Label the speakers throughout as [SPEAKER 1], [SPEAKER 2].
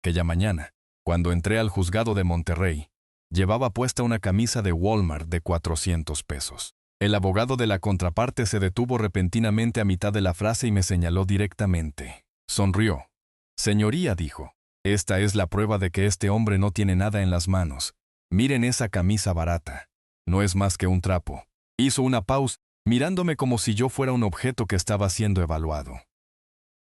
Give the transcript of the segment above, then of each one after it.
[SPEAKER 1] Aquella mañana, cuando entré al juzgado de Monterrey, llevaba puesta una camisa de Walmart de 400 pesos. El abogado de la contraparte se detuvo repentinamente a mitad de la frase y me señaló directamente. Sonrió. Señoría, dijo, esta es la prueba de que este hombre no tiene nada en las manos. Miren esa camisa barata. No es más que un trapo. Hizo una pausa, mirándome como si yo fuera un objeto que estaba siendo evaluado.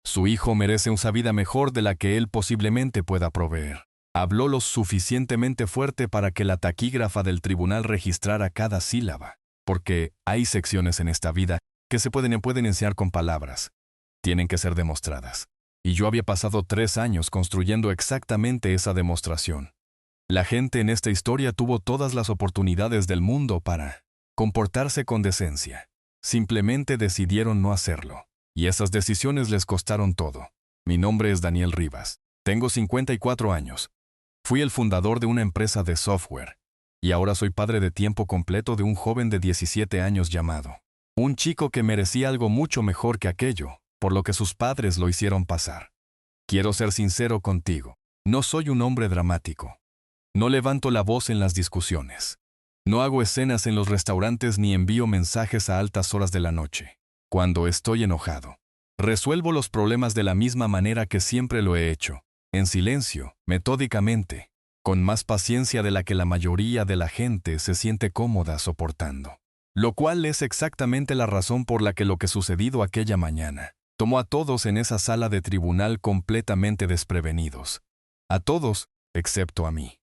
[SPEAKER 1] Su hijo merece una vida mejor de la que él posiblemente pueda proveer. Habló lo suficientemente fuerte para que la taquígrafa del tribunal registrara cada sílaba. Porque hay secciones en esta vida que se pueden enseñar con palabras. Tienen que ser demostradas. Y yo había pasado 3 años construyendo exactamente esa demostración. La gente en esta historia tuvo todas las oportunidades del mundo para comportarse con decencia. Simplemente decidieron no hacerlo. Y esas decisiones les costaron todo. Mi nombre es Daniel Rivas. Tengo 54 años. Fui el fundador de una empresa de software. Y ahora soy padre de tiempo completo de un joven de 17 años llamado. Un chico que merecía algo mucho mejor que aquello, por lo que sus padres lo hicieron pasar. Quiero ser sincero contigo. No soy un hombre dramático. No levanto la voz en las discusiones. No hago escenas en los restaurantes ni envío mensajes a altas horas de la noche. Cuando estoy enojado, resuelvo los problemas de la misma manera que siempre lo he hecho, en silencio, metódicamente, con más paciencia de la que la mayoría de la gente se siente cómoda soportando. Lo cual es exactamente la razón por la que lo que sucedido aquella mañana tomó a todos en esa sala de tribunal completamente desprevenidos. A todos, excepto a mí.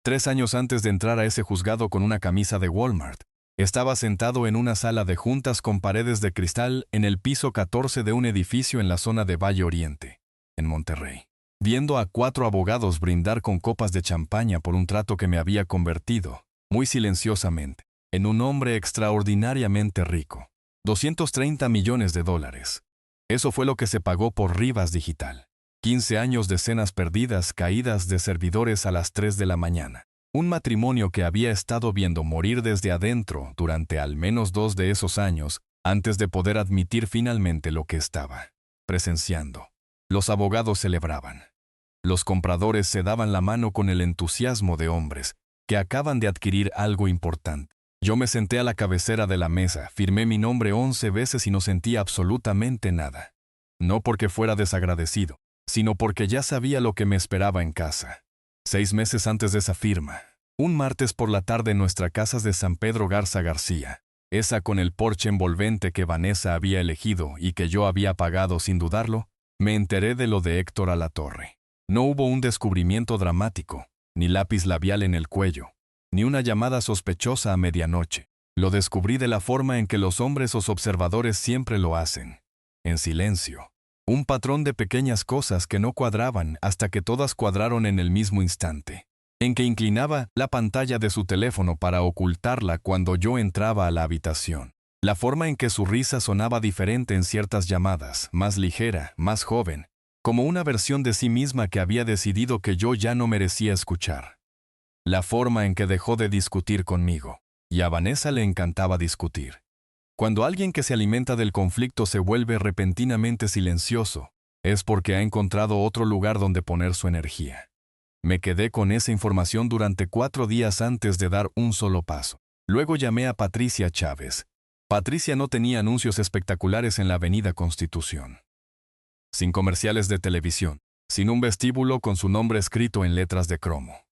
[SPEAKER 1] 3 años antes de entrar a ese juzgado con una camisa de Walmart, estaba sentado en una sala de juntas con paredes de cristal en el piso 14 de un edificio en la zona de Valle Oriente, en Monterrey, viendo a 4 abogados brindar con copas de champaña por un trato que me había convertido, muy silenciosamente, en un hombre extraordinariamente rico. $230 millones. Eso fue lo que se pagó por Rivas Digital. 15 años de cenas perdidas caídas de servidores a las 3 de la mañana. Un matrimonio que había estado viendo morir desde adentro durante al menos 2 de esos años antes de poder admitir finalmente lo que estaba presenciando. Los abogados celebraban. Los compradores se daban la mano con el entusiasmo de hombres que acaban de adquirir algo importante. Yo me senté a la cabecera de la mesa, firmé mi nombre 11 veces y no sentí absolutamente nada. No porque fuera desagradecido, sino porque ya sabía lo que me esperaba en casa. 6 meses antes de esa firma, un martes por la tarde en nuestra casa de San Pedro Garza García, esa con el porche envolvente que Vanessa había elegido y que yo había pagado sin dudarlo, me enteré de lo de Héctor Alatorre. No hubo un descubrimiento dramático, ni lápiz labial en el cuello, ni una llamada sospechosa a medianoche. Lo descubrí de la forma en que los hombres o observadores siempre lo hacen, en silencio. Un patrón de pequeñas cosas que no cuadraban hasta que todas cuadraron en el mismo instante, en que inclinaba la pantalla de su teléfono para ocultarla cuando yo entraba a la habitación. La forma en que su risa sonaba diferente en ciertas llamadas, más ligera, más joven, como una versión de sí misma que había decidido que yo ya no merecía escuchar. La forma en que dejó de discutir conmigo, y a Vanessa le encantaba discutir. Cuando alguien que se alimenta del conflicto se vuelve repentinamente silencioso, es porque ha encontrado otro lugar donde poner su energía. Me quedé con esa información durante 4 días antes de dar un solo paso. Luego llamé a Patricia Chávez. Patricia no tenía anuncios espectaculares en la Avenida Constitución. Sin comerciales de televisión, sin un vestíbulo con su nombre escrito en letras de cromo.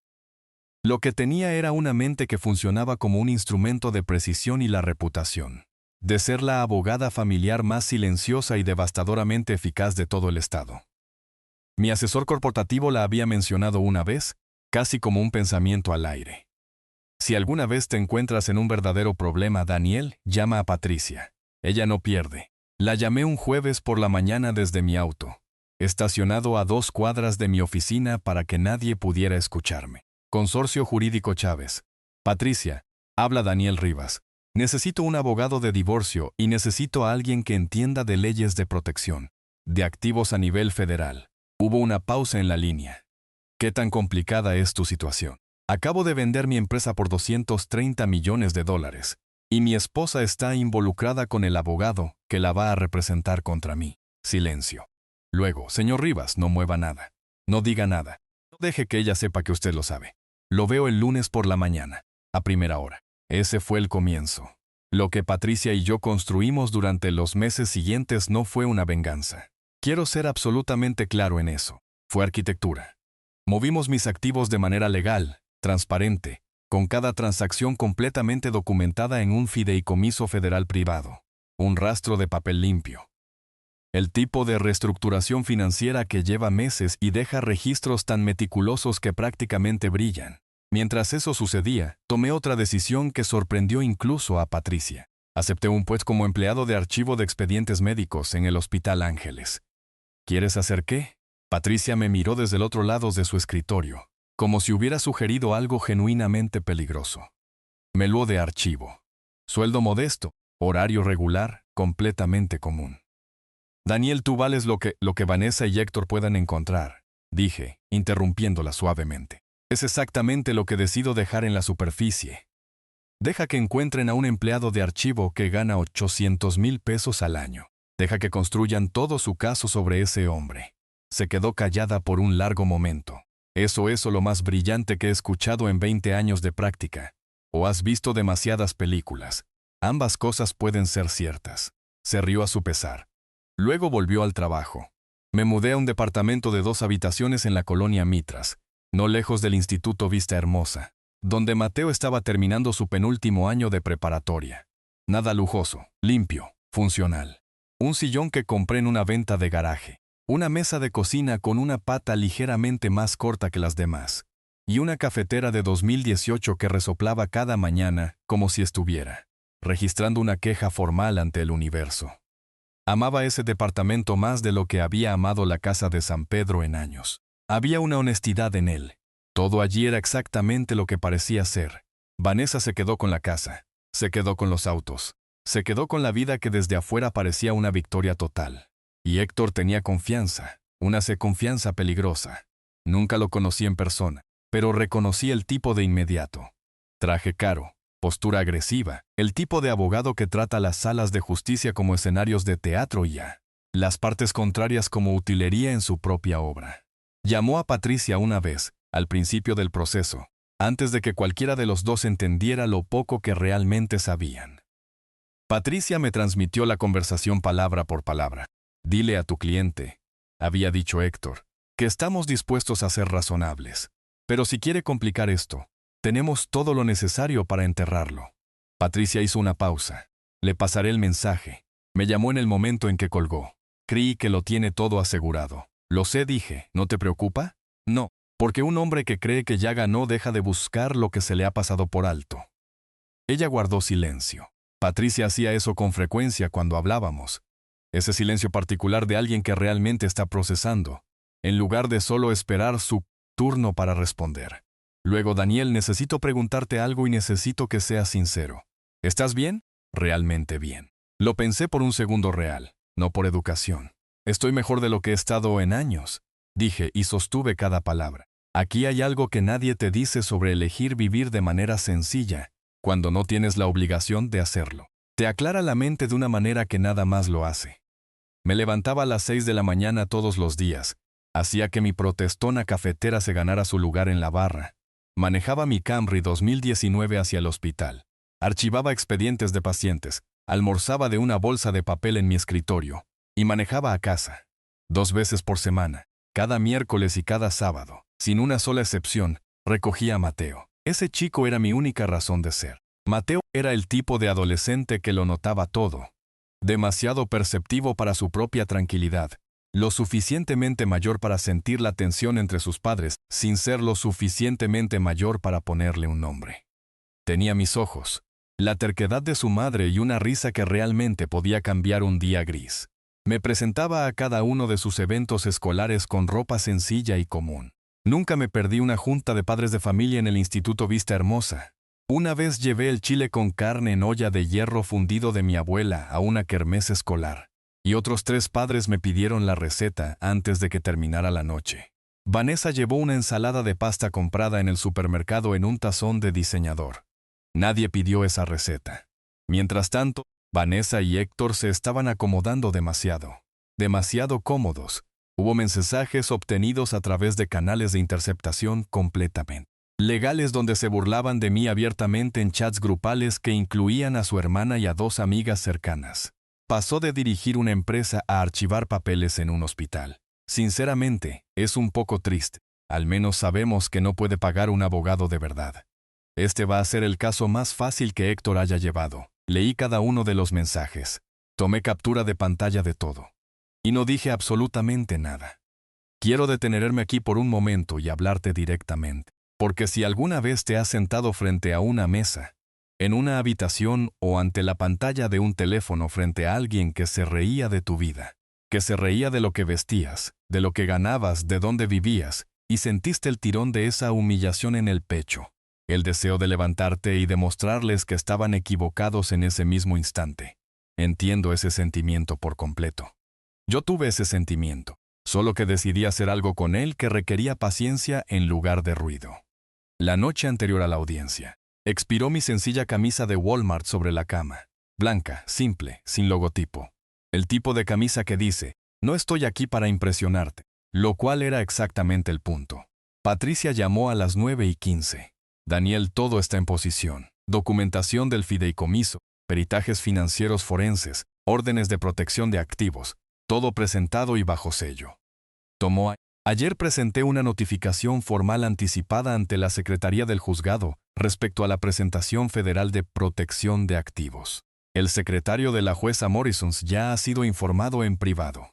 [SPEAKER 1] Lo que tenía era una mente que funcionaba como un instrumento de precisión y la reputación de ser la abogada familiar más silenciosa y devastadoramente eficaz de todo el estado. Mi asesor corporativo la había mencionado una vez, casi como un pensamiento al aire. Si alguna vez te encuentras en un verdadero problema, Daniel, llama a Patricia. Ella no pierde. La llamé un jueves por la mañana desde mi auto, estacionado a 2 cuadras de mi oficina para que nadie pudiera escucharme. Consorcio Jurídico Chávez. Patricia, habla Daniel Rivas. Necesito un abogado de divorcio y necesito a alguien que entienda de leyes de protección, de activos a nivel federal. Hubo una pausa en la línea. ¿Qué tan complicada es tu situación? Acabo de vender mi empresa por $230 millones, y mi esposa está involucrada con el abogado que la va a representar contra mí. Silencio. Luego, señor Rivas, no mueva nada. No diga nada. No deje que ella sepa que usted lo sabe. Lo veo el lunes por la mañana, a primera hora. Ese fue el comienzo. Lo que Patricia y yo construimos durante los meses siguientes no fue una venganza. Quiero ser absolutamente claro en eso. Fue arquitectura. Movimos mis activos de manera legal, transparente, con cada transacción completamente documentada en un fideicomiso federal privado. Un rastro de papel limpio. El tipo de reestructuración financiera que lleva meses y deja registros tan meticulosos que prácticamente brillan. Mientras eso sucedía, tomé otra decisión que sorprendió incluso a Patricia. Acepté un puesto como empleado de archivo de expedientes médicos en el Hospital Ángeles. ¿Quieres hacer qué? Patricia me miró desde el otro lado de su escritorio, como si hubiera sugerido algo genuinamente peligroso. Menú de archivo. Sueldo modesto, horario regular, completamente común. Daniel, tú vales lo que Vanessa y Héctor puedan encontrar, dije, interrumpiéndola suavemente. Es exactamente lo que decido dejar en la superficie. Deja que encuentren a un empleado de archivo que gana 800,000 pesos al año. Deja que construyan todo su caso sobre ese hombre. Se quedó callada por un largo momento. Eso es lo más brillante que he escuchado en 20 años de práctica. ¿O has visto demasiadas películas? Ambas cosas pueden ser ciertas. Se rió a su pesar. Luego volvió al trabajo. Me mudé a un departamento de 2 habitaciones en la colonia Mitras, no lejos del Instituto Vista Hermosa, donde Mateo estaba terminando su penúltimo año de preparatoria. Nada lujoso, limpio, funcional. Un sillón que compré en una venta de garaje. Una mesa de cocina con una pata ligeramente más corta que las demás. Y una cafetera de 2018 que resoplaba cada mañana como si estuviera registrando una queja formal ante el universo. Amaba ese departamento más de lo que había amado la casa de San Pedro en años. Había una honestidad en él. Todo allí era exactamente lo que parecía ser. Vanessa se quedó con la casa, se quedó con los autos, se quedó con la vida que desde afuera parecía una victoria total. Y Héctor tenía confianza, una confianza peligrosa. Nunca lo conocí en persona, pero reconocí el tipo de inmediato. Traje caro, postura agresiva, el tipo de abogado que trata las salas de justicia como escenarios de teatro y las partes contrarias como utilería en su propia obra. Llamó a Patricia una vez, al principio del proceso, antes de que cualquiera de los dos entendiera lo poco que realmente sabían. Patricia me transmitió la conversación palabra por palabra. Dile a tu cliente, había dicho Héctor, que estamos dispuestos a ser razonables. Pero si quiere complicar esto, tenemos todo lo necesario para enterrarlo. Patricia hizo una pausa. Le pasaré el mensaje. Me llamó en el momento en que colgó. Creí que lo tiene todo asegurado. Lo sé, dije. ¿No te preocupa? No, porque un hombre que cree que ya ganó deja de buscar lo que se le ha pasado por alto. Ella guardó silencio. Patricia hacía eso con frecuencia cuando hablábamos. Ese silencio particular de alguien que realmente está procesando, en lugar de solo esperar su turno para responder. Luego, Daniel, necesito preguntarte algo y necesito que seas sincero. ¿Estás bien? Realmente bien. Lo pensé por un segundo real, no por educación. Estoy mejor de lo que he estado en años, dije y sostuve cada palabra. Aquí hay algo que nadie te dice sobre elegir vivir de manera sencilla, cuando no tienes la obligación de hacerlo. Te aclara la mente de una manera que nada más lo hace. Me levantaba a las 6 de la mañana todos los días, hacía que mi protestona cafetera se ganara su lugar en la barra. Manejaba mi Camry 2019 hacia el hospital. Archivaba expedientes de pacientes, almorzaba de una bolsa de papel en mi escritorio, y manejaba a casa. 2 veces por semana, cada miércoles y cada sábado, sin una sola excepción, recogía a Mateo. Ese chico era mi única razón de ser. Mateo era el tipo de adolescente que lo notaba todo. Demasiado perceptivo para su propia tranquilidad. Lo suficientemente mayor para sentir la tensión entre sus padres, sin ser lo suficientemente mayor para ponerle un nombre. Tenía mis ojos, la terquedad de su madre y una risa que realmente podía cambiar un día gris. Me presentaba a cada uno de sus eventos escolares con ropa sencilla y común. Nunca me perdí una junta de padres de familia en el Instituto Vista Hermosa. Una vez llevé el chile con carne en olla de hierro fundido de mi abuela a una kermés escolar. Y otros 3 padres me pidieron la receta antes de que terminara la noche. Vanessa llevó una ensalada de pasta comprada en el supermercado en un tazón de diseñador. Nadie pidió esa receta. Mientras tanto, Vanessa y Héctor se estaban acomodando demasiado cómodos, Hubo mensajes obtenidos a través de canales de interceptación completamente legales donde se burlaban de mí abiertamente en chats grupales que incluían a su hermana y a 2 amigas cercanas. Pasó de dirigir una empresa a archivar papeles en un hospital. Sinceramente, es un poco triste. Al menos sabemos que no puede pagar un abogado de verdad. Este va a ser el caso más fácil que Héctor haya llevado. Leí cada uno de los mensajes. Tomé captura de pantalla de todo. Y no dije absolutamente nada. Quiero detenerme aquí por un momento y hablarte directamente. Porque si alguna vez te has sentado frente a una mesa, en una habitación o ante la pantalla de un teléfono frente a alguien que se reía de tu vida, que se reía de lo que vestías, de lo que ganabas, de dónde vivías, y sentiste el tirón de esa humillación en el pecho, el deseo de levantarte y demostrarles que estaban equivocados en ese mismo instante. Entiendo ese sentimiento por completo. Yo tuve ese sentimiento, solo que decidí hacer algo con él que requería paciencia en lugar de ruido. La noche anterior a la audiencia, expiró mi sencilla camisa de Walmart sobre la cama, blanca, simple, sin logotipo. El tipo de camisa que dice, no estoy aquí para impresionarte, lo cual era exactamente el punto. Patricia llamó a las 9:15. Daniel, todo está en posición. Documentación del fideicomiso, peritajes financieros forenses, órdenes de protección de activos, todo presentado y bajo sello. Ayer presenté una notificación formal anticipada ante la Secretaría del Juzgado respecto a la presentación federal de protección de activos. El secretario de la jueza Morrisons ya ha sido informado en privado.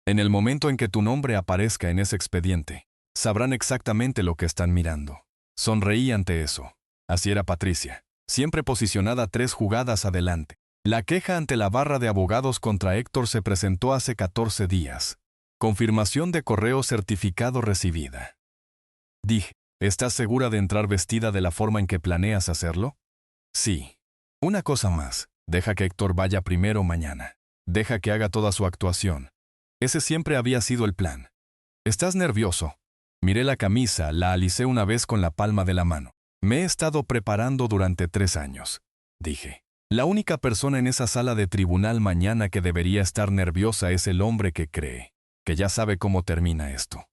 [SPEAKER 1] En el momento en que tu nombre aparezca en ese expediente, sabrán exactamente lo que están mirando. Sonreí ante eso. Así era Patricia, siempre posicionada 3 jugadas adelante. La queja ante la barra de abogados contra Héctor se presentó hace 14 días. Confirmación de correo certificado recibida. Dije, ¿estás segura de entrar vestida de la forma en que planeas hacerlo? Sí. Una cosa más, deja que Héctor vaya primero mañana. Deja que haga toda su actuación. Ese siempre había sido el plan. ¿Estás nervioso? Miré la camisa, la alicé una vez con la palma de la mano. Me he estado preparando durante 3 años. Dije. La única persona en esa sala de tribunal mañana que debería estar nerviosa es el hombre que cree que ya sabe cómo termina esto.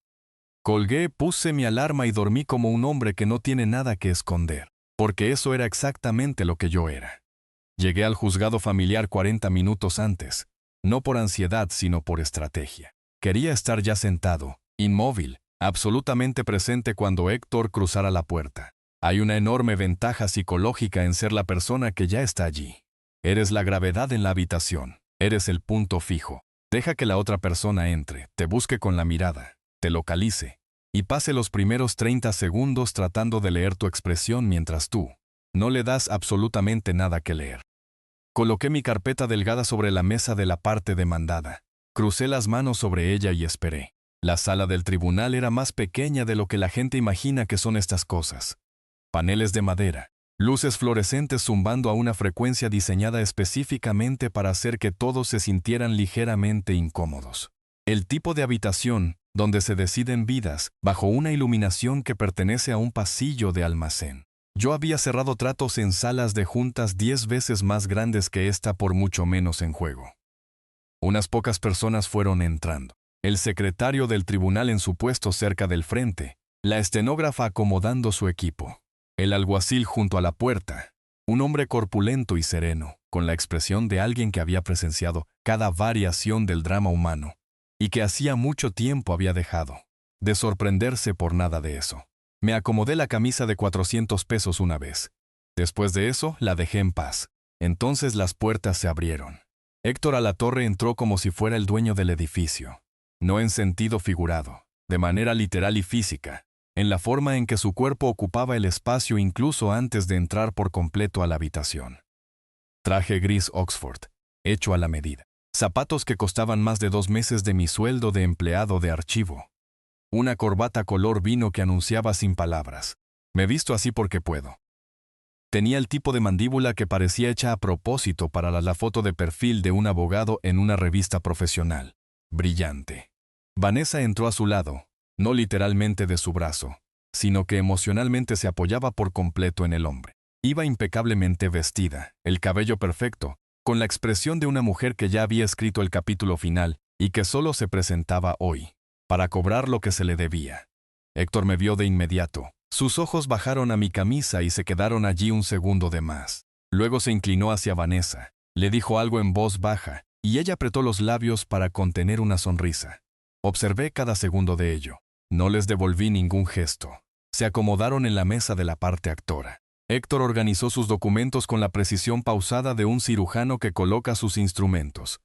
[SPEAKER 1] Colgué, puse mi alarma y dormí como un hombre que no tiene nada que esconder, porque eso era exactamente lo que yo era. Llegué al juzgado familiar 40 minutos antes, no por ansiedad sino por estrategia. Quería estar ya sentado, inmóvil, absolutamente presente cuando Héctor cruzara la puerta. Hay una enorme ventaja psicológica en ser la persona que ya está allí. Eres la gravedad en la habitación, eres el punto fijo. Deja que la otra persona entre, te busque con la mirada, te localice, y pase los primeros 30 segundos tratando de leer tu expresión mientras tú no le das absolutamente nada que leer. Coloqué mi carpeta delgada sobre la mesa de la parte demandada, crucé las manos sobre ella y esperé. La sala del tribunal era más pequeña de lo que la gente imagina que son estas cosas. Paneles de madera, luces fluorescentes zumbando a una frecuencia diseñada específicamente para hacer que todos se sintieran ligeramente incómodos. El tipo de habitación donde se deciden vidas bajo una iluminación que pertenece a un pasillo de almacén. Yo había cerrado tratos en salas de juntas 10 veces más grandes que esta por mucho menos en juego. Unas pocas personas fueron entrando. El secretario del tribunal en su puesto cerca del frente, la estenógrafa acomodando su equipo. El alguacil junto a la puerta, un hombre corpulento y sereno, con la expresión de alguien que había presenciado cada variación del drama humano, y que hacía mucho tiempo había dejado de sorprenderse por nada de eso. Me acomodé la camisa de 400 pesos una vez. Después de eso, la dejé en paz. Entonces las puertas se abrieron. Héctor Alatorre entró como si fuera el dueño del edificio. No en sentido figurado, de manera literal y física, en la forma en que su cuerpo ocupaba el espacio incluso antes de entrar por completo a la habitación. Traje gris Oxford, hecho a la medida. Zapatos que costaban más de 2 meses de mi sueldo de empleado de archivo. Una corbata color vino que anunciaba sin palabras. Me visto así porque puedo. Tenía el tipo de mandíbula que parecía hecha a propósito para la foto de perfil de un abogado en una revista profesional. Brillante. Vanessa entró a su lado, no literalmente de su brazo, sino que emocionalmente se apoyaba por completo en el hombre. Iba impecablemente vestida, el cabello perfecto, con la expresión de una mujer que ya había escrito el capítulo final y que solo se presentaba hoy. para cobrar lo que se le debía. Héctor me vio de inmediato. Sus ojos bajaron a mi camisa y se quedaron allí un segundo de más. Luego se inclinó hacia Vanessa. Le dijo algo en voz baja, y ella apretó los labios para contener una sonrisa. Observé cada segundo de ello. No les devolví ningún gesto. Se acomodaron en la mesa de la parte actora. Héctor organizó sus documentos con la precisión pausada de un cirujano que coloca sus instrumentos.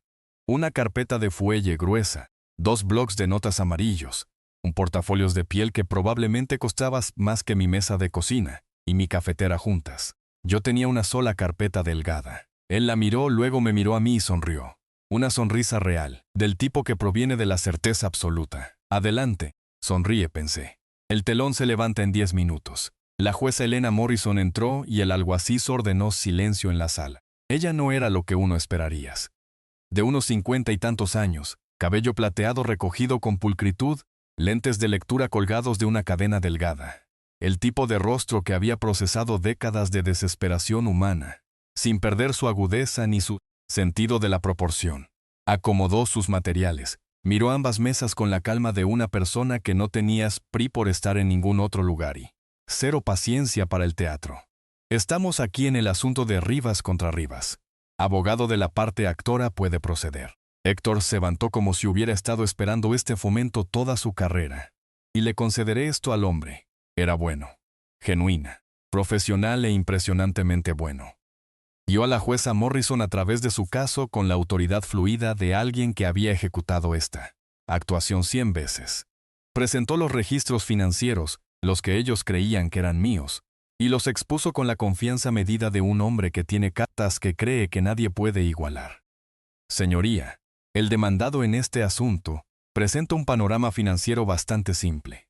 [SPEAKER 1] Una carpeta de fuelle gruesa, 2 blocs de notas amarillos, un portafolios de piel que probablemente costaba más que mi mesa de cocina, y mi cafetera juntas. Yo tenía una sola carpeta delgada. Él la miró, luego me miró a mí y sonrió. Una sonrisa real, del tipo que proviene de la certeza absoluta. Adelante, sonríe, pensé. El telón se levanta en 10 minutos. La jueza Elena Morrison entró y el alguacil ordenó silencio en la sala. Ella no era lo que uno esperarías. De unos 50 y tantos años, cabello plateado recogido con pulcritud, lentes de lectura colgados de una cadena delgada. El tipo de rostro que había procesado décadas de desesperación humana, sin perder su agudeza ni su sentido de la proporción. Acomodó sus materiales, miró ambas mesas con la calma de una persona que no tenía PRI por estar en ningún otro lugar y cero paciencia para el teatro. Estamos aquí en el asunto de Rivas contra Rivas. Abogado de la parte actora puede proceder. Héctor se levantó como si hubiera estado esperando este fomento toda su carrera. Y le concederé esto al hombre. Era bueno, genuina, profesional e impresionantemente bueno. Guió a la jueza Morrison a través de su caso con la autoridad fluida de alguien que había ejecutado esta actuación 100 veces. Presentó los registros financieros, los que ellos creían que eran míos, y los expuso con la confianza medida de un hombre que tiene cartas que cree que nadie puede igualar. Señoría, el demandado en este asunto presenta un panorama financiero bastante simple.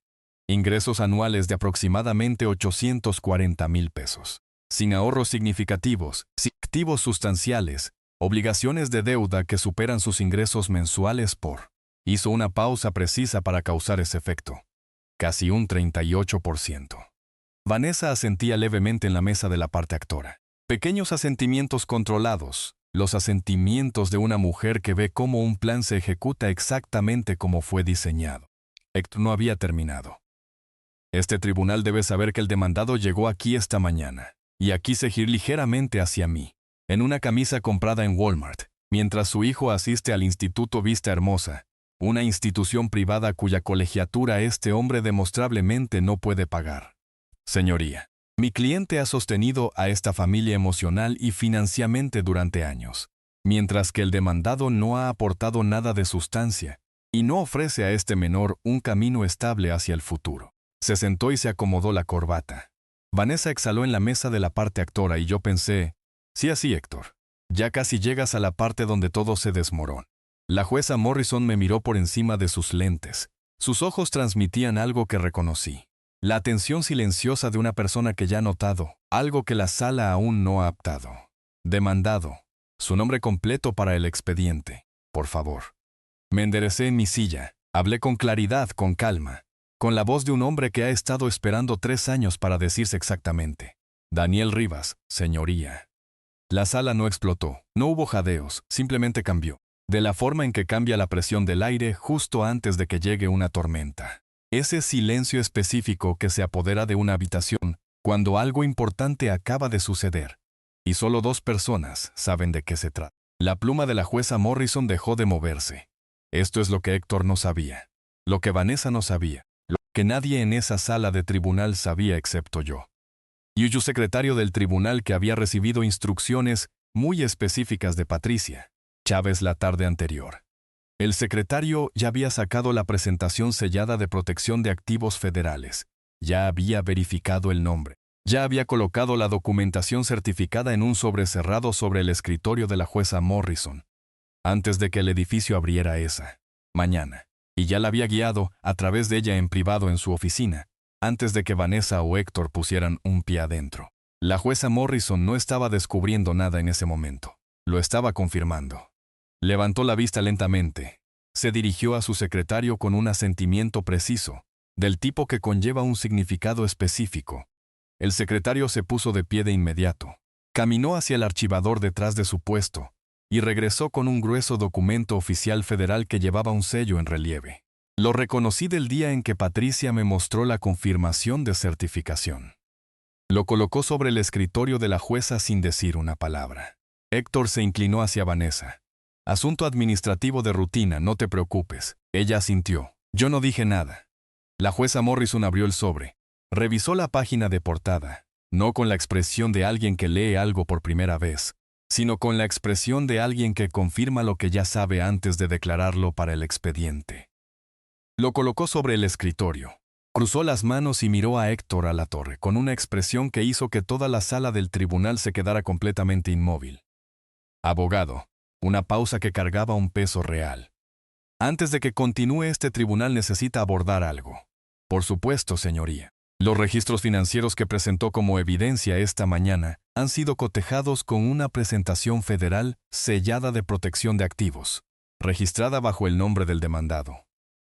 [SPEAKER 1] Ingresos anuales de aproximadamente 840,000 pesos. Sin ahorros significativos, sin activos sustanciales, obligaciones de deuda que superan sus ingresos mensuales por. Hizo una pausa precisa para causar ese efecto. Casi un 38%. Vanessa asentía levemente en la mesa de la parte actora. Pequeños asentimientos controlados, los asentimientos de una mujer que ve cómo un plan se ejecuta exactamente como fue diseñado. Héctor no había terminado. Este tribunal debe saber que el demandado llegó aquí esta mañana, y aquí se giró ligeramente hacia mí, en una camisa comprada en Walmart, mientras su hijo asiste al Instituto Vista Hermosa, una institución privada cuya colegiatura este hombre demostrablemente no puede pagar. Señoría, mi cliente ha sostenido a esta familia emocional y financieramente durante años, mientras que el demandado no ha aportado nada de sustancia y no ofrece a este menor un camino estable hacia el futuro. Se sentó y se acomodó la corbata. Vanessa exhaló en la mesa de la parte actora y yo pensé, sí, así, Héctor. Ya casi llegas a la parte donde todo se desmorona. La jueza Morrison me miró por encima de sus lentes. Sus ojos transmitían algo que reconocí. La atención silenciosa de una persona que ya ha notado, algo que la sala aún no ha aptado. Demandado. Su nombre completo para el expediente. Por favor. Me enderecé en mi silla. Hablé con claridad, con calma. Con la voz de un hombre que ha estado esperando 3 años para decirse exactamente. Daniel Rivas, señoría. La sala no explotó. No hubo jadeos, simplemente cambió. De la forma en que cambia la presión del aire justo antes de que llegue una tormenta. Ese silencio específico que se apodera de una habitación cuando algo importante acaba de suceder. Y solo 2 personas saben de qué se trata. La pluma de la jueza Morrison dejó de moverse. Esto es lo que Héctor no sabía. Lo que Vanessa no sabía. Lo que nadie en esa sala de tribunal sabía excepto yo. Y el secretario del tribunal que había recibido instrucciones muy específicas de Patricia Chávez la tarde anterior. El secretario ya había sacado la presentación sellada de protección de activos federales, ya había verificado el nombre, ya había colocado la documentación certificada en un sobre cerrado sobre el escritorio de la jueza Morrison, antes de que el edificio abriera esa mañana, y ya la había guiado a través de ella en privado en su oficina, antes de que Vanessa o Héctor pusieran un pie adentro. La jueza Morrison no estaba descubriendo nada en ese momento, lo estaba confirmando. Levantó la vista lentamente. Se dirigió a su secretario con un asentimiento preciso, del tipo que conlleva un significado específico. El secretario se puso de pie de inmediato. Caminó hacia el archivador detrás de su puesto y regresó con un grueso documento oficial federal que llevaba un sello en relieve. Lo reconocí del día en que Patricia me mostró la confirmación de certificación. Lo colocó sobre el escritorio de la jueza sin decir una palabra. Héctor se inclinó hacia Vanessa. Asunto administrativo de rutina, no te preocupes. Ella asintió. Yo no dije nada. La jueza Morrison abrió el sobre. Revisó la página de portada, no con la expresión de alguien que lee algo por primera vez, sino con la expresión de alguien que confirma lo que ya sabe antes de declararlo para el expediente. Lo colocó sobre el escritorio. Cruzó las manos y miró a Héctor Alatorre con una expresión que hizo que toda la sala del tribunal se quedara completamente inmóvil. Abogado, una pausa que cargaba un peso real. Antes de que continúe, este tribunal necesita abordar algo. Por supuesto, señoría. Los registros financieros que presentó como evidencia esta mañana han sido cotejados con una presentación federal sellada de protección de activos, registrada bajo el nombre del demandado.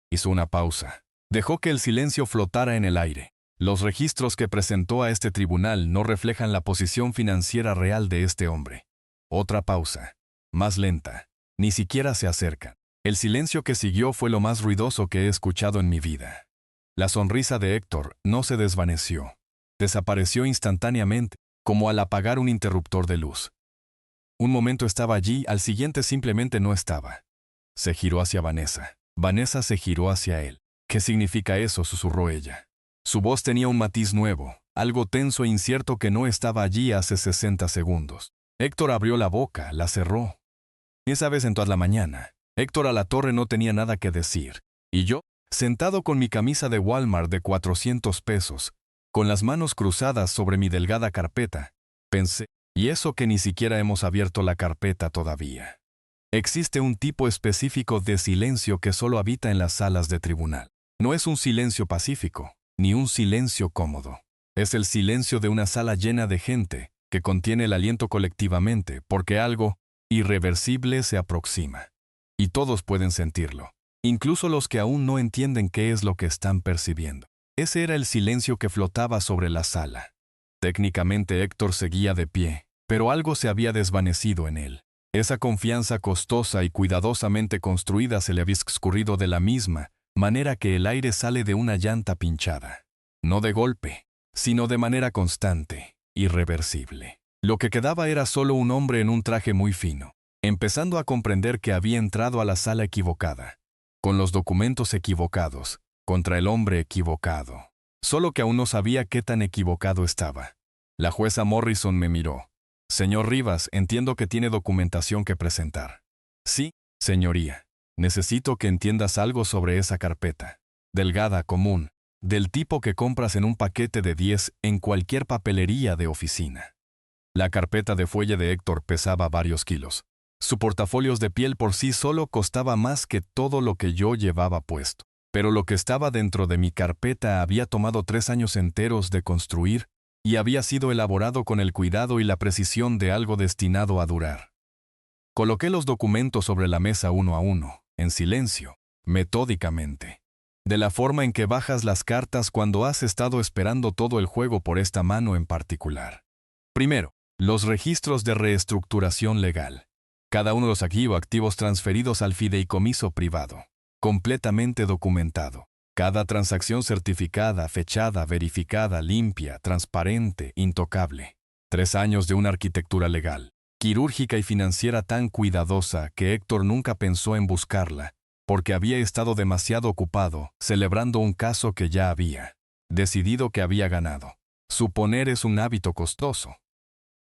[SPEAKER 1] Hizo una pausa. Dejó que el silencio flotara en el aire. Los registros que presentó a este tribunal no reflejan la posición financiera real de este hombre. Otra pausa. Más lenta. Ni siquiera se acercan. El silencio que siguió fue lo más ruidoso que he escuchado en mi vida. La sonrisa de Héctor no se desvaneció. Desapareció instantáneamente, como al apagar un interruptor de luz. Un momento estaba allí, al siguiente simplemente no estaba. Se giró hacia Vanessa. Vanessa se giró hacia él. ¿Qué significa eso?, susurró ella. Su voz tenía un matiz nuevo, algo tenso e incierto que no estaba allí hace 60 segundos. Héctor abrió la boca, la cerró. Esa vez en toda la mañana, Héctor Alatorre no tenía nada que decir. Y yo, sentado con mi camisa de Walmart de 400 pesos, con las manos cruzadas sobre mi delgada carpeta, pensé, y eso que ni siquiera hemos abierto la carpeta todavía. Existe un tipo específico de silencio que solo habita en las salas de tribunal. No es un silencio pacífico, ni un silencio cómodo. Es el silencio de una sala llena de gente que contiene el aliento colectivamente porque algo irreversible se aproxima. Y todos pueden sentirlo, incluso los que aún no entienden qué es lo que están percibiendo. Ese era el silencio que flotaba sobre la sala. Técnicamente Héctor seguía de pie, pero algo se había desvanecido en él. Esa confianza costosa y cuidadosamente construida se le había escurrido de la misma manera que el aire sale de una llanta pinchada. No de golpe, sino de manera constante, irreversible. Lo que quedaba era solo un hombre en un traje muy fino, empezando a comprender que había entrado a la sala equivocada, con los documentos equivocados, contra el hombre equivocado. Solo que aún no sabía qué tan equivocado estaba. La jueza Morrison me miró. Señor Rivas, entiendo que tiene documentación que presentar. Sí, señoría. Necesito que entiendas algo sobre esa carpeta. Delgada, común, del tipo que compras en un paquete de 10 en cualquier papelería de oficina. La carpeta de fuelle de Héctor pesaba varios kilos. Su portafolios de piel por sí solo costaba más que todo lo que yo llevaba puesto. Pero lo que estaba dentro de mi carpeta había tomado 3 años enteros de construir y había sido elaborado con el cuidado y la precisión de algo destinado a durar. Coloqué los documentos sobre la mesa uno a uno, en silencio, metódicamente. De la forma en que bajas las cartas cuando has estado esperando todo el juego por esta mano en particular. Primero, los registros de reestructuración legal. Cada uno de los activos transferidos al fideicomiso privado. Completamente documentado. Cada transacción certificada, fechada, verificada, limpia, transparente, intocable. 3 años de una arquitectura legal, quirúrgica y financiera tan cuidadosa que Héctor nunca pensó en buscarla, porque había estado demasiado ocupado celebrando un caso que ya había decidido que había ganado. Suponer es un hábito costoso.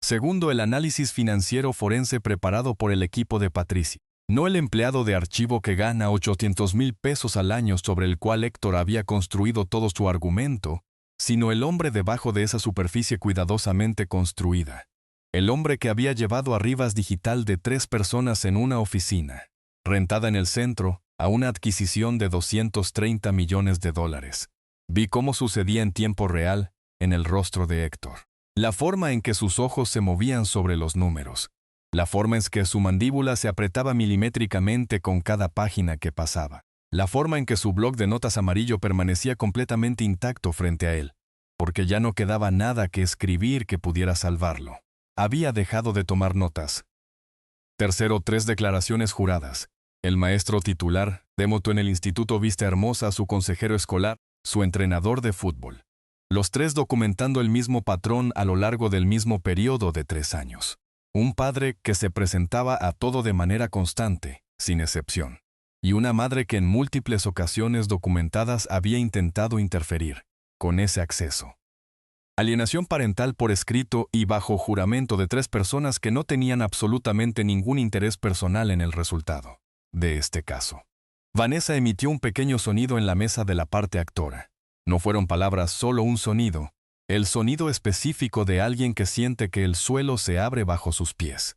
[SPEAKER 1] Segundo, el análisis financiero forense preparado por el equipo de Patricia. No el empleado de archivo que gana 800,000 pesos al año sobre el cual Héctor había construido todo su argumento, sino el hombre debajo de esa superficie cuidadosamente construida. El hombre que había llevado a Rivas Digital de 3 personas en una oficina, rentada en el centro, a una adquisición de $230 millones. Vi cómo sucedía en tiempo real, en el rostro de Héctor. La forma en que sus ojos se movían sobre los números. La forma en que su mandíbula se apretaba milimétricamente con cada página que pasaba. La forma en que su bloc de notas amarillo permanecía completamente intacto frente a él, porque ya no quedaba nada que escribir que pudiera salvarlo. Había dejado de tomar notas. Tercero, 3 declaraciones juradas. El maestro titular, Demoto en el instituto viste hermosa a su consejero escolar, su entrenador de fútbol. Los tres documentando el mismo patrón a lo largo del mismo periodo de 3 años. Un padre que se presentaba a todo de manera constante, sin excepción. Y una madre que en múltiples ocasiones documentadas había intentado interferir con ese acceso. Alienación parental por escrito y bajo juramento de 3 personas que no tenían absolutamente ningún interés personal en el resultado de este caso. Vanessa emitió un pequeño sonido en la mesa de la parte actora. No fueron palabras, solo un sonido. El sonido específico de alguien que siente que el suelo se abre bajo sus pies.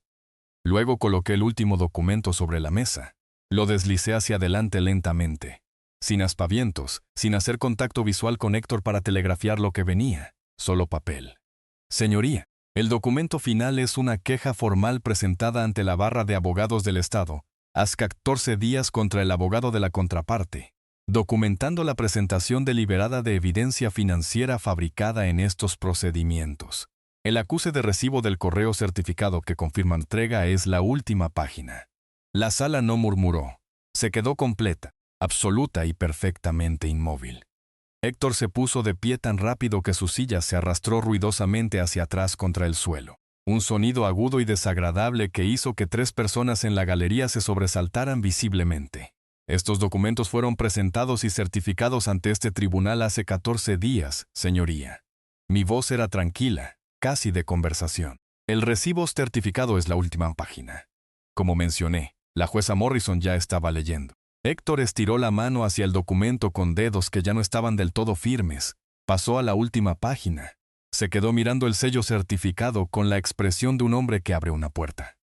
[SPEAKER 1] Luego coloqué el último documento sobre la mesa. Lo deslicé hacia adelante lentamente. Sin aspavientos, sin hacer contacto visual con Héctor para telegrafiar lo que venía. Solo papel. Señoría, el documento final es una queja formal presentada ante la barra de abogados del Estado, hace 14 días contra el abogado de la contraparte, documentando la presentación deliberada de evidencia financiera fabricada en estos procedimientos. El acuse de recibo del correo certificado que confirma entrega es la última página. La sala no murmuró. Se quedó completa, absoluta y perfectamente inmóvil. Héctor se puso de pie tan rápido que su silla se arrastró ruidosamente hacia atrás contra el suelo. Un sonido agudo y desagradable que hizo que 3 personas en la galería se sobresaltaran visiblemente. Estos documentos fueron presentados y certificados ante este tribunal hace 14 días, señoría. Mi voz era tranquila, casi de conversación. El recibo certificado es la última página. Como mencioné, la jueza Morrison ya estaba leyendo. Héctor estiró la mano hacia el documento con dedos que ya no estaban del todo firmes. Pasó a la última página. Se quedó mirando el sello certificado con la expresión de un hombre que abre una puerta.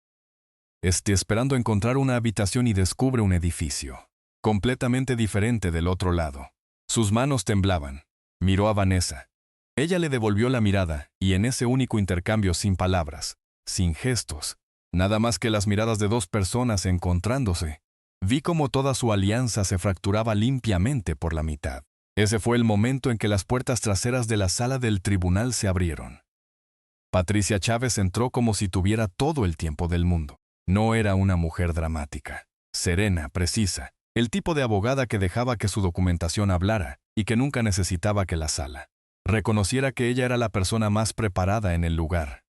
[SPEAKER 1] Esperando encontrar una habitación y descubre un edificio. Completamente diferente del otro lado. Sus manos temblaban. Miró a Vanessa. Ella le devolvió la mirada, y en ese único intercambio sin palabras, sin gestos, nada más que las miradas de 2 personas encontrándose, vi cómo toda su alianza se fracturaba limpiamente por la mitad. Ese fue el momento en que las puertas traseras de la sala del tribunal se abrieron. Patricia Chávez entró como si tuviera todo el tiempo del mundo. No era una mujer dramática, serena, precisa, el tipo de abogada que dejaba que su documentación hablara y que nunca necesitaba que la sala reconociera que ella era la persona más preparada en el lugar.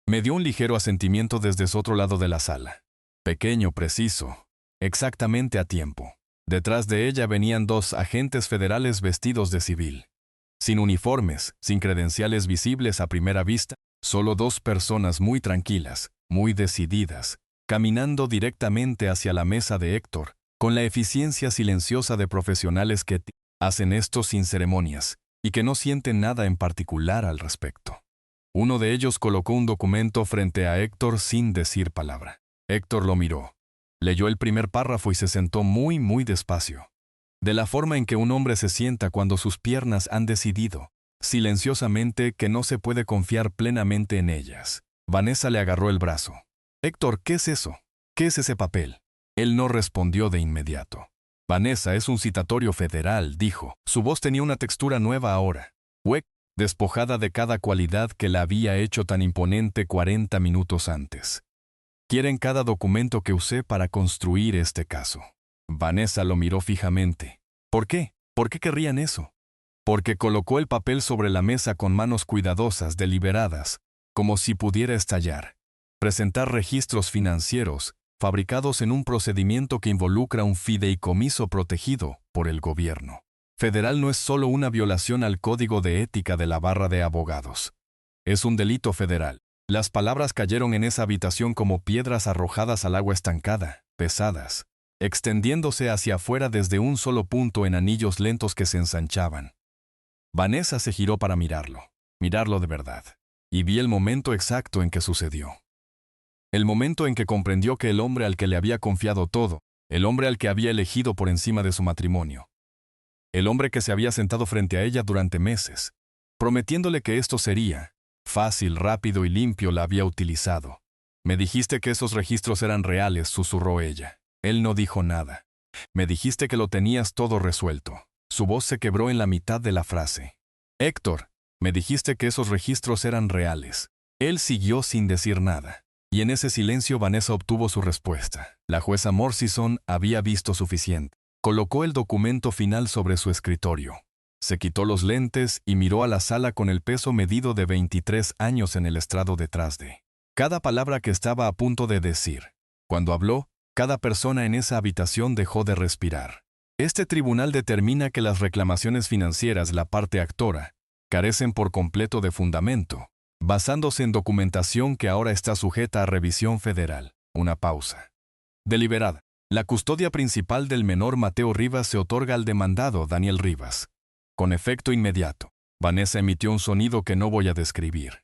[SPEAKER 1] Me dio un ligero asentimiento desde su otro lado de la sala. Pequeño, preciso, exactamente a tiempo. Detrás de ella venían 2 agentes federales vestidos de civil. Sin uniformes, sin credenciales visibles a primera vista, solo 2 personas muy tranquilas, muy decididas, caminando directamente hacia la mesa de Héctor, con la eficiencia silenciosa de profesionales que hacen esto sin ceremonias, y que no sienten nada en particular al respecto. Uno de ellos colocó un documento frente a Héctor sin decir palabra. Héctor lo miró. Leyó el primer párrafo y se sentó muy, muy despacio. De la forma en que un hombre se sienta cuando sus piernas han decidido, silenciosamente, que no se puede confiar plenamente en ellas. Vanessa le agarró el brazo. Héctor, ¿qué es eso? ¿Qué es ese papel? Él no respondió de inmediato. Vanessa, es un citatorio federal, dijo. Su voz tenía una textura nueva ahora. Hueca, despojada de cada cualidad que la había hecho tan imponente 40 minutos antes. Quieren cada documento que usé para construir este caso. Vanessa lo miró fijamente. ¿Por qué? ¿Por qué querrían eso? Porque colocó el papel sobre la mesa con manos cuidadosas, deliberadas, como si pudiera estallar. Presentar registros financieros, fabricados en un procedimiento que involucra un fideicomiso protegido por el gobierno federal, no es solo una violación al código de ética de la barra de abogados. Es un delito federal. Las palabras cayeron en esa habitación como piedras arrojadas al agua estancada, pesadas, extendiéndose hacia afuera desde un solo punto en anillos lentos que se ensanchaban. Vanessa se giró para mirarlo de verdad, y vi el momento exacto en que sucedió. El momento en que comprendió que el hombre al que le había confiado todo, el hombre al que había elegido por encima de su matrimonio, el hombre que se había sentado frente a ella durante meses, prometiéndole que esto sería fácil, rápido y limpio, la había utilizado. Me dijiste que esos registros eran reales, susurró ella. Él no dijo nada. Me dijiste que lo tenías todo resuelto. Su voz se quebró en la mitad de la frase. Héctor, me dijiste que esos registros eran reales. Él siguió sin decir nada. Y en ese silencio Vanessa obtuvo su respuesta. La jueza Morrison había visto suficiente. Colocó el documento final sobre su escritorio. Se quitó los lentes y miró a la sala con el peso medido de 23 años en el estrado detrás de cada palabra que estaba a punto de decir. Cuando habló, cada persona en esa habitación dejó de respirar. Este tribunal determina que las reclamaciones financieras, la parte actora, carecen por completo de fundamento, basándose en documentación que ahora está sujeta a revisión federal. Una pausa. Deliberada. La custodia principal del menor Mateo Rivas se otorga al demandado Daniel Rivas. Con efecto inmediato, Vanessa emitió un sonido que no voy a describir.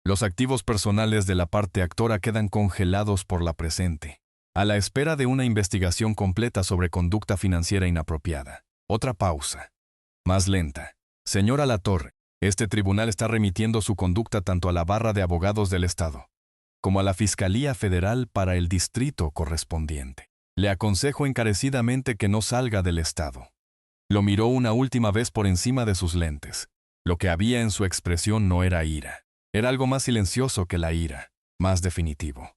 [SPEAKER 1] Los activos personales de la parte actora quedan congelados por la presente, a la espera de una investigación completa sobre conducta financiera inapropiada. Otra pausa. Más lenta. Señora Latorre, este tribunal está remitiendo su conducta tanto a la barra de abogados del Estado como a la Fiscalía Federal para el distrito correspondiente. Le aconsejo encarecidamente que no salga del Estado. Lo miró una última vez por encima de sus lentes. Lo que había en su expresión no era ira. Era algo más silencioso que la ira, más definitivo.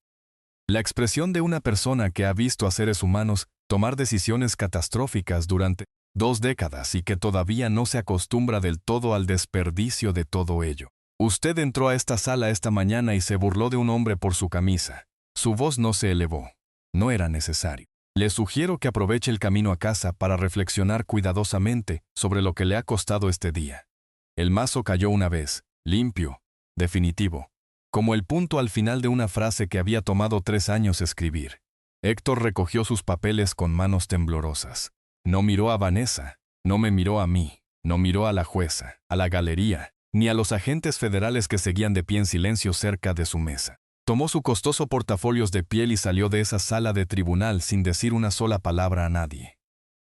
[SPEAKER 1] La expresión de una persona que ha visto a seres humanos tomar decisiones catastróficas durante 2 décadas y que todavía no se acostumbra del todo al desperdicio de todo ello. Usted entró a esta sala esta mañana y se burló de un hombre por su camisa. Su voz no se elevó. No era necesario. Le sugiero que aproveche el camino a casa para reflexionar cuidadosamente sobre lo que le ha costado este día. El mazo cayó una vez, limpio, definitivo, como el punto al final de una frase que había tomado 3 años escribir. Héctor recogió sus papeles con manos temblorosas. No miró a Vanessa, no me miró a mí, no miró a la jueza, a la galería, ni a los agentes federales que seguían de pie en silencio cerca de su mesa. Tomó su costoso portafolios de piel y salió de esa sala de tribunal sin decir una sola palabra a nadie.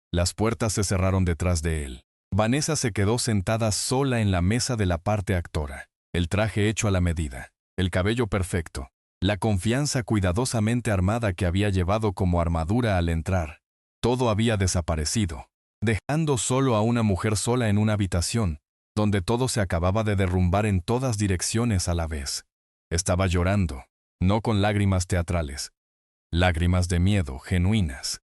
[SPEAKER 1] Las puertas se cerraron detrás de él. Vanessa se quedó sentada sola en la mesa de la parte actora. El traje hecho a la medida, el cabello perfecto, la confianza cuidadosamente armada que había llevado como armadura al entrar. Todo había desaparecido, dejando solo a una mujer sola en una habitación, donde todo se acababa de derrumbar en todas direcciones a la vez. Estaba llorando, no con lágrimas teatrales. Lágrimas de miedo, genuinas.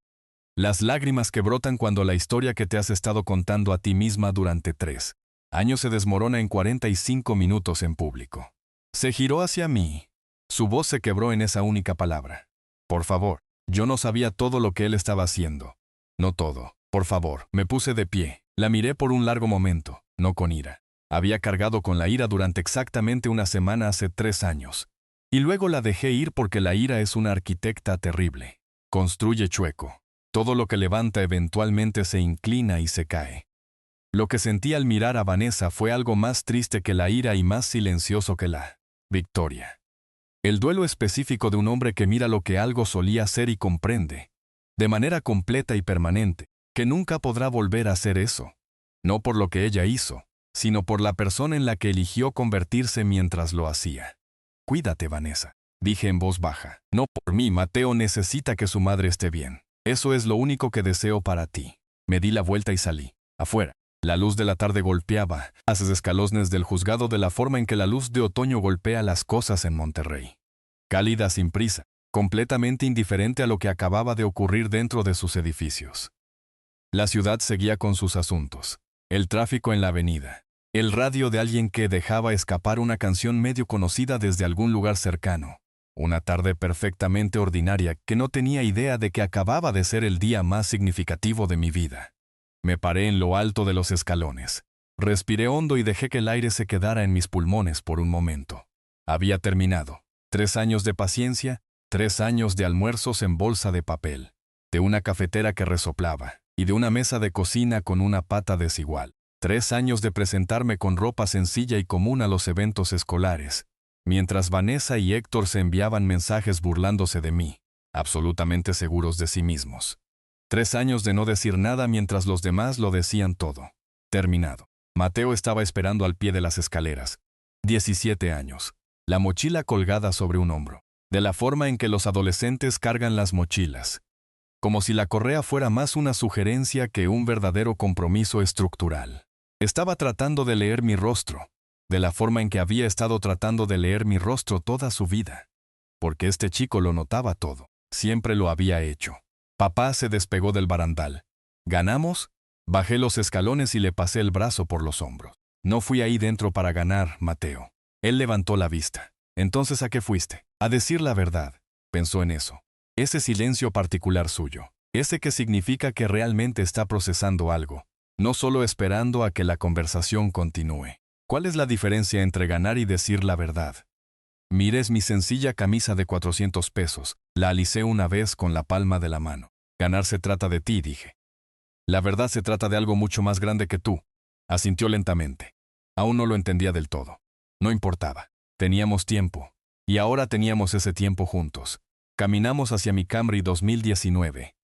[SPEAKER 1] Las lágrimas que brotan cuando la historia que te has estado contando a ti misma durante 3 años se desmorona en 45 minutos en público. Se giró hacia mí. Su voz se quebró en esa única palabra. Por favor, yo no sabía todo lo que él estaba haciendo. No todo. Por favor, me puse de pie. La miré por un largo momento, no con ira. Había cargado con la ira durante exactamente una semana hace 3 años. Y luego la dejé ir porque la ira es una arquitecta terrible. Construye chueco. Todo lo que levanta eventualmente se inclina y se cae. Lo que sentí al mirar a Vanessa fue algo más triste que la ira y más silencioso que la victoria. El duelo específico de un hombre que mira lo que algo solía ser y comprende, de manera completa y permanente, que nunca podrá volver a hacer eso. No por lo que ella hizo, sino por la persona en la que eligió convertirse mientras lo hacía. Cuídate, Vanessa, dije en voz baja. No por mí, Mateo necesita que su madre esté bien. Eso es lo único que deseo para ti. Me di la vuelta y salí. Afuera, la luz de la tarde golpeaba hacia los escalones del juzgado de la forma en que la luz de otoño golpea las cosas en Monterrey. Cálida, sin prisa, completamente indiferente a lo que acababa de ocurrir dentro de sus edificios. La ciudad seguía con sus asuntos. El tráfico en la avenida. El radio de alguien que dejaba escapar una canción medio conocida desde algún lugar cercano. Una tarde perfectamente ordinaria que no tenía idea de que acababa de ser el día más significativo de mi vida. Me paré en lo alto de los escalones. Respiré hondo y dejé que el aire se quedara en mis pulmones por un momento. Había terminado. 3 años de paciencia, 3 años de almuerzos en bolsa de papel, de una cafetera que resoplaba, y de una mesa de cocina con una pata desigual. 3 años de presentarme con ropa sencilla y común a los eventos escolares, mientras Vanessa y Héctor se enviaban mensajes burlándose de mí, absolutamente seguros de sí mismos. 3 años de no decir nada mientras los demás lo decían todo. Terminado. Mateo estaba esperando al pie de las escaleras. 17 años. La mochila colgada sobre un hombro, de la forma en que los adolescentes cargan las mochilas. Como si la correa fuera más una sugerencia que un verdadero compromiso estructural. Estaba tratando de leer mi rostro, de la forma en que había estado tratando de leer mi rostro toda su vida. Porque este chico lo notaba todo. Siempre lo había hecho. Papá se despegó del barandal. ¿Ganamos? Bajé los escalones y le pasé el brazo por los hombros. No fui ahí dentro para ganar, Mateo. Él levantó la vista. Entonces, ¿a qué fuiste? A decir la verdad. Pensó en eso. Ese silencio particular suyo. Ese que significa que realmente está procesando algo. No solo esperando a que la conversación continúe. ¿Cuál es la diferencia entre ganar y decir la verdad? Mires mi sencilla camisa de 400 pesos. La alicé una vez con la palma de la mano. Ganar se trata de ti, dije. La verdad se trata de algo mucho más grande que tú. Asintió lentamente. Aún no lo entendía del todo. No importaba. Teníamos tiempo. Y ahora teníamos ese tiempo juntos. Caminamos hacia mi Camry 2019.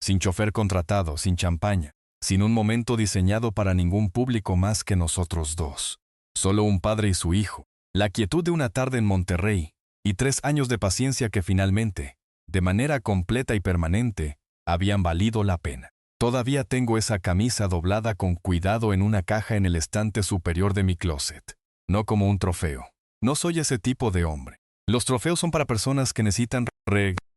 [SPEAKER 1] Sin chofer contratado, sin champaña, sin un momento diseñado para ningún público más que nosotros dos. Solo un padre y su hijo. La quietud de una tarde en Monterrey. Y 3 años de paciencia que finalmente, de manera completa y permanente, habían valido la pena. Todavía tengo esa camisa doblada con cuidado en una caja en el estante superior de mi closet. No como un trofeo. No soy ese tipo de hombre. Los trofeos son para personas que necesitan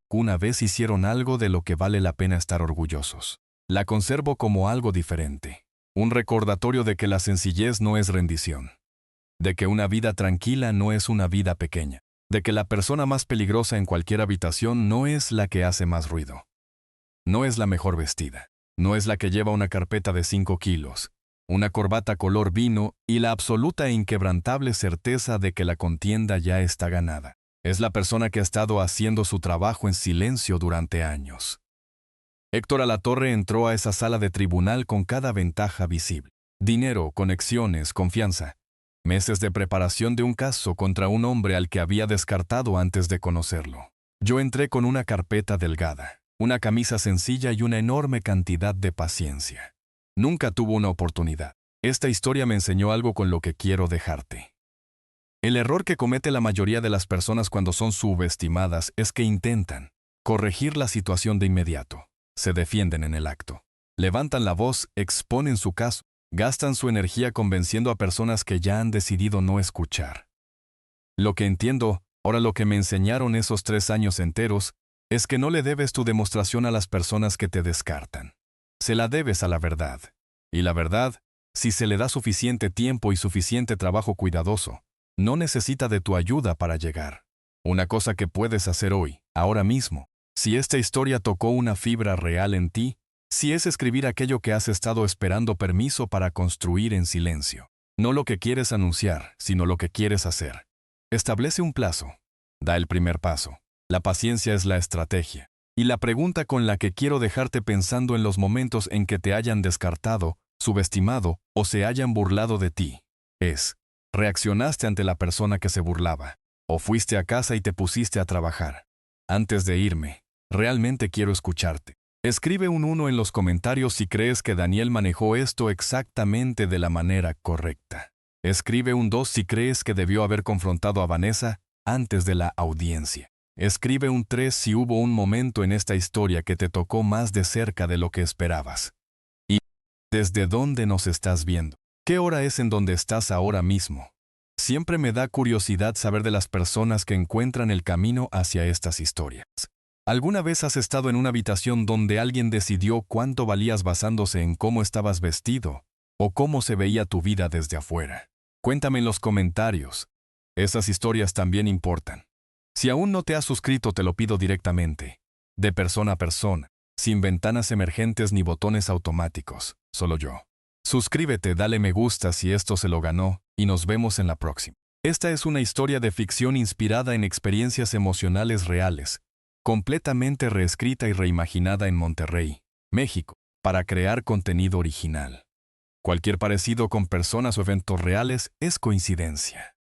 [SPEAKER 1] una vez hicieron algo de lo que vale la pena estar orgullosos. La conservo como algo diferente. Un recordatorio de que la sencillez no es rendición. De que una vida tranquila no es una vida pequeña. De que la persona más peligrosa en cualquier habitación no es la que hace más ruido. No es la mejor vestida. No es la que lleva una carpeta de 5 kilos, una corbata color vino y la absoluta e inquebrantable certeza de que la contienda ya está ganada. Es la persona que ha estado haciendo su trabajo en silencio durante años. Héctor Alatorre entró a esa sala de tribunal con cada ventaja visible. Dinero, conexiones, confianza. Meses de preparación de un caso contra un hombre al que había descartado antes de conocerlo. Yo entré con una carpeta delgada, una camisa sencilla y una enorme cantidad de paciencia. Nunca tuvo una oportunidad. Esta historia me enseñó algo con lo que quiero dejarte. El error que comete la mayoría de las personas cuando son subestimadas es que intentan corregir la situación de inmediato. Se defienden en el acto. Levantan la voz, exponen su caso, gastan su energía convenciendo a personas que ya han decidido no escuchar. Lo que entiendo, ahora lo que me enseñaron esos 3 años enteros, es que no le debes tu demostración a las personas que te descartan. Se la debes a la verdad. Y la verdad, si se le da suficiente tiempo y suficiente trabajo cuidadoso, no necesita de tu ayuda para llegar. Una cosa que puedes hacer hoy, ahora mismo, si esta historia tocó una fibra real en ti, si es escribir aquello que has estado esperando permiso para construir en silencio. No lo que quieres anunciar, sino lo que quieres hacer. Establece un plazo. Da el primer paso. La paciencia es la estrategia. Y la pregunta con la que quiero dejarte pensando en los momentos en que te hayan descartado, subestimado o se hayan burlado de ti, es: ¿reaccionaste ante la persona que se burlaba? ¿O fuiste a casa y te pusiste a trabajar? Antes de irme, realmente quiero escucharte. Escribe un 1 en los comentarios si crees que Daniel manejó esto exactamente de la manera correcta. Escribe un 2 si crees que debió haber confrontado a Vanessa antes de la audiencia. Escribe un 3 si hubo un momento en esta historia que te tocó más de cerca de lo que esperabas. ¿Y desde dónde nos estás viendo? ¿Qué hora es en donde estás ahora mismo? Siempre me da curiosidad saber de las personas que encuentran el camino hacia estas historias. ¿Alguna vez has estado en una habitación donde alguien decidió cuánto valías basándose en cómo estabas vestido o cómo se veía tu vida desde afuera? Cuéntame en los comentarios. Esas historias también importan. Si aún no te has suscrito, te lo pido directamente, de persona a persona, sin ventanas emergentes ni botones automáticos, solo yo. Suscríbete, dale me gusta si esto se lo ganó, y nos vemos en la próxima. Esta es una historia de ficción inspirada en experiencias emocionales reales, completamente reescrita y reimaginada en Monterrey, México, para crear contenido original. Cualquier parecido con personas o eventos reales es coincidencia.